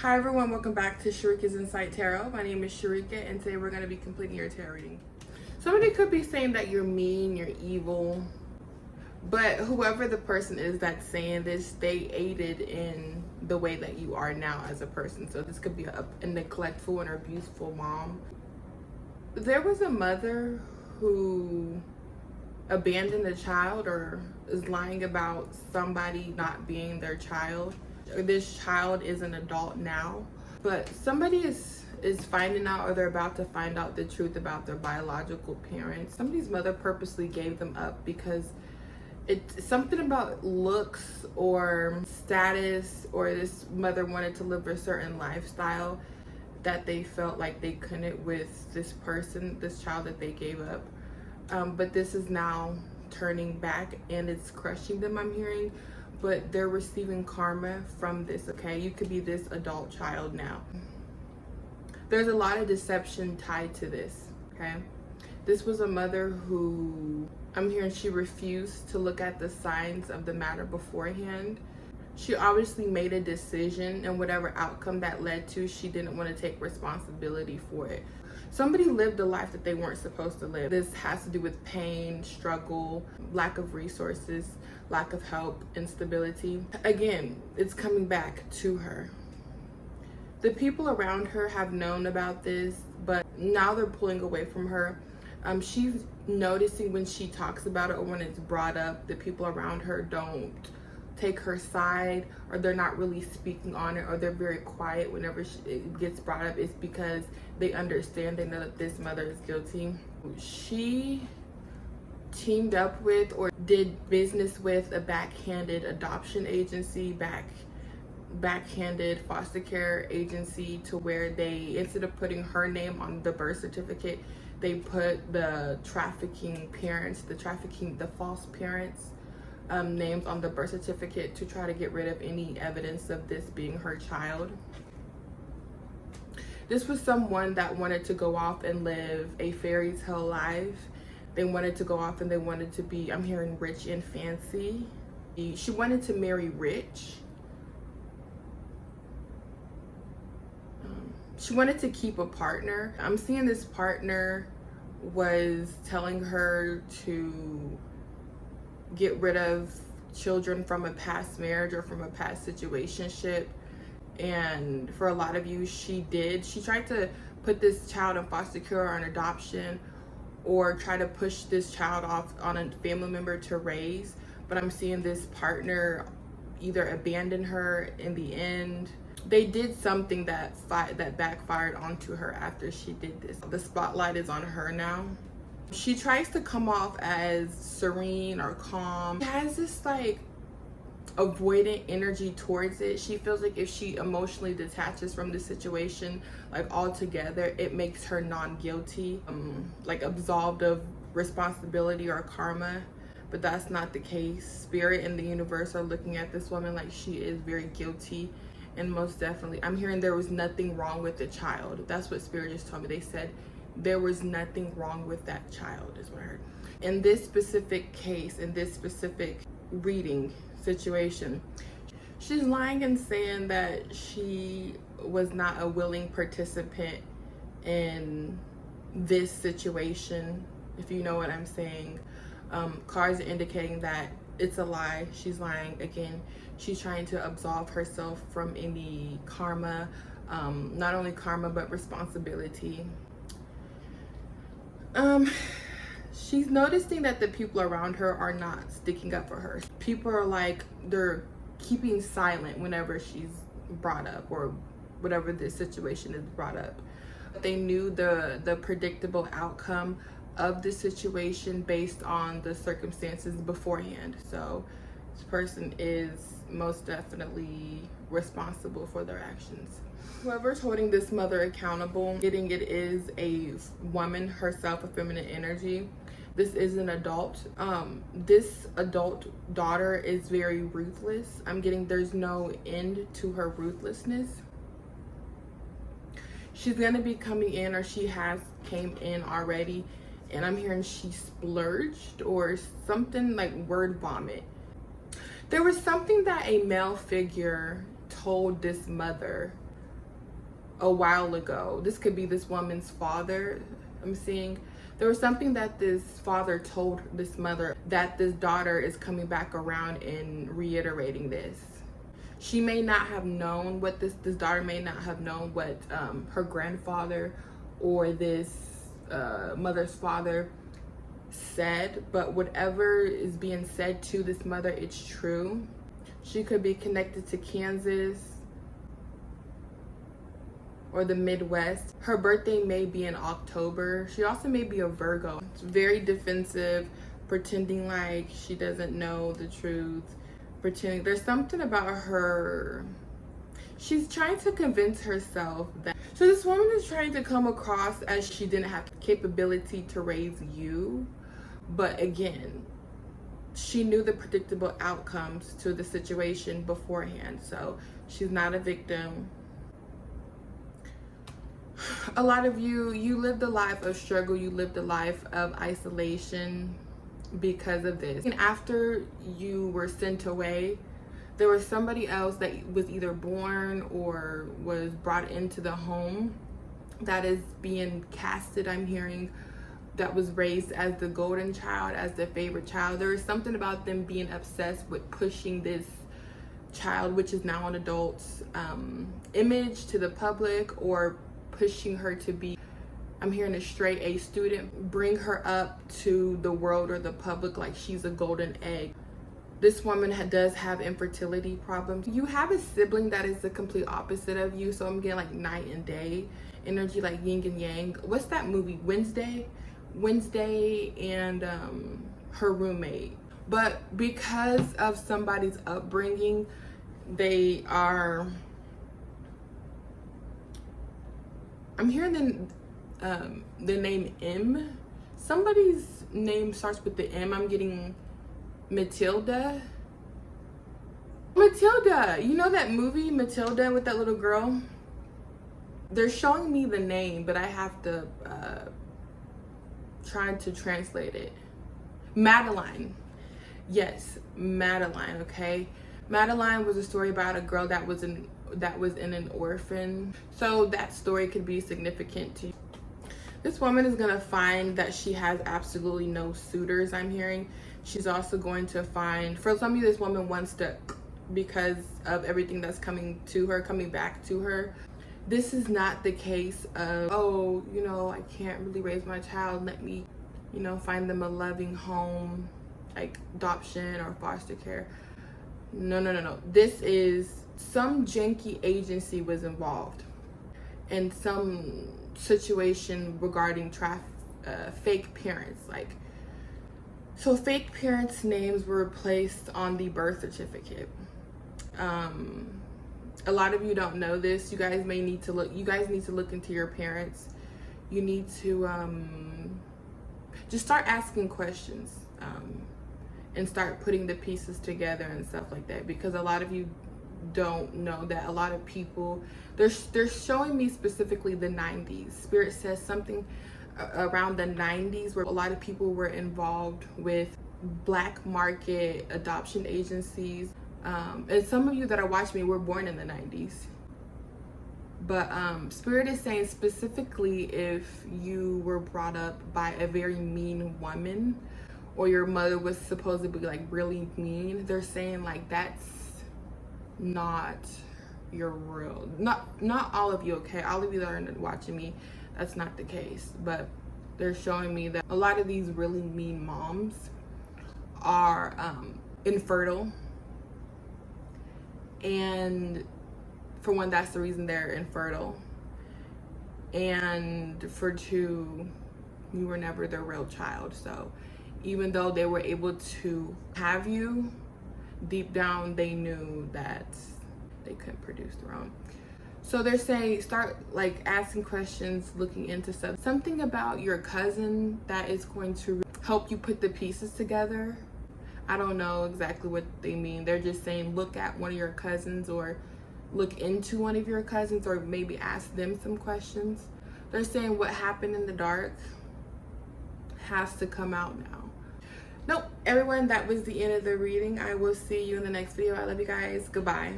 Hi everyone, welcome back to Sharika's Insight Tarot. My name is Sharika and today we're going to be completing your tarot reading. Somebody could be saying that you're mean, you're evil, but whoever the person is that's saying this, they aided in the way that you are now as a person. So this could be a neglectful and abuseful mom. There was a mother who abandoned a child or is lying about somebody not being their child. This child is an adult now, but somebody is finding out, or they're about to find out, the truth about their biological parents. Somebody's mother purposely gave them up because it's something about looks or status, or this mother wanted to live a certain lifestyle that they felt like they couldn't with this person, this child that they gave up. But this is now turning back and it's crushing them, I'm hearing. But they're receiving karma from this, okay? You could be this adult child now. There's a lot of deception tied to this, okay? This was a mother who, I'm hearing, she refused to look at the signs of the matter beforehand. She obviously made a decision, and whatever outcome that led to, she didn't want to take responsibility for it. Somebody lived a life that they weren't supposed to live. This has to do with pain, struggle, lack of resources, lack of help, instability. Again, it's coming back to her. The people around her have known about this, but now they're pulling away from her. She's noticing when she talks about it, or when it's brought up, the people around her don't take her side, or they're not really speaking on it, or they're very quiet whenever it gets brought up. It's because they understand, they know that this mother is guilty. She teamed up with or did business with a backhanded adoption agency, backhanded foster care agency, to where they, instead of putting her name on the birth certificate, they put the trafficking parents, the false parents names on the birth certificate to try to get rid of any evidence of this being her child. This was someone that wanted to go off and live a fairy tale life. They wanted to go off and they wanted to be, I'm hearing, rich and fancy. She wanted to marry rich. She wanted to keep a partner. I'm seeing this partner was telling her to get rid of children from a past marriage or from a past situationship. And for a lot of you, she tried to put this child in foster care or an adoption, or try to push this child off on a family member to raise. But I'm seeing this partner either abandon her in the end. They did something that backfired onto her after she did this. The spotlight is on her now. She tries to come off as serene or calm. She has this like avoidant energy towards it. She feels like if she emotionally detaches from the situation, like altogether, it makes her non-guilty, like absolved of responsibility or karma. But that's not the case. Spirit and the universe are looking at this woman like she is very guilty. And most definitely, I'm hearing there was nothing wrong with the child. That's what Spirit just told me. They said there was nothing wrong with that child, is what I heard. In this specific case, in this specific reading situation, she's lying and saying that she was not a willing participant in this situation, if you know what I'm saying. Cards are indicating that it's a lie. She's lying. Again, she's trying to absolve herself from any karma, not only karma but responsibility. She's noticing that the people around her are not sticking up for her. People are like, they're keeping silent whenever she's brought up, or whatever this situation is brought up. They knew the predictable outcome of the situation based on the circumstances beforehand. So this person is most definitely responsible for their actions. Whoever's holding this mother accountable, getting it is a woman herself, a feminine energy. This is an adult. This adult daughter is very ruthless. I'm getting there's no end to her ruthlessness. She's gonna be coming in, or she has came in already, and I'm hearing she splurged or something, like word vomit. There was something that a male figure told this mother a while ago. This could be this woman's father. I'm seeing there was something that this father told this mother, that this daughter is coming back around and reiterating this. She may not have known what this daughter may not have known what her grandfather or this mother's father said, but whatever is being said to this mother, it's true. She could be connected to Kansas or the Midwest. Her birthday may be in October. She also may be a Virgo. It's very defensive, pretending like she doesn't know the truth, pretending there's something about her. She's trying to convince herself that, so this woman is trying to come across as she didn't have capability to raise you, but again, she knew the predictable outcomes to the situation beforehand, so she's not a victim. A lot of you lived a life of struggle, you lived a life of isolation because of this. And after you were sent away, there was somebody else that was either born or was brought into the home that is being casted, I'm hearing, that was raised as the golden child, as the favorite child. There is something about them being obsessed with pushing this child, which is now an adult's image to the public, or pushing her to be, I'm hearing, a straight A student, bring her up to the world or the public like she's a golden egg. This woman does have infertility problems. You have a sibling that is the complete opposite of you, so I'm getting like night and day energy, like yin and yang. What's that movie, Wednesday and her roommate. But because of somebody's upbringing, they are, I'm hearing the name M. Somebody's name starts with the M. I'm getting Matilda. You know that movie Matilda with that little girl? They're showing me the name, but I have to try to translate it. Madeline. Yes, Madeline. Okay, Madeline was a story about a girl that was in an orphan. So that story could be significant to you. This woman is gonna find that she has absolutely no suitors, I'm hearing. She's also going to find, for some of you, this woman wants to, because of everything that's coming back to her. This is not the case of, oh, you know, I can't really raise my child, let me, you know, find them a loving home, like adoption or foster care. No. This is, some janky agency was involved in some situation regarding fake parents. Like, so fake parents' names were placed on the birth certificate. A lot of you don't know this. You guys need to look into your parents. You need to just start asking questions and start putting the pieces together and stuff like that, because a lot of you don't know that a lot of people, they're showing me specifically the 90s. Spirit says something around the 90s where a lot of people were involved with black market adoption agencies. And some of you that are watching me were born in the 90s. But Spirit is saying specifically if you were brought up by a very mean woman, or your mother was supposed to be like really mean, they're saying like that's not your real, not all of you, okay? All of you that are watching me, that's not the case. But they're showing me that a lot of these really mean moms are infertile. And for one, that's the reason they're infertile. And for two, you were never their real child. So even though they were able to have you, deep down they knew that they couldn't produce their own. So they're saying start like asking questions, looking into stuff. Something about your cousin that is going to help you put the pieces together. I don't know exactly what they mean. They're just saying look at one of your cousins, or look into one of your cousins, or maybe ask them some questions. They're saying what happened in the dark has to come out now. Nope, everyone, that was the end of the reading. I will see you in the next video. I love you guys. Goodbye.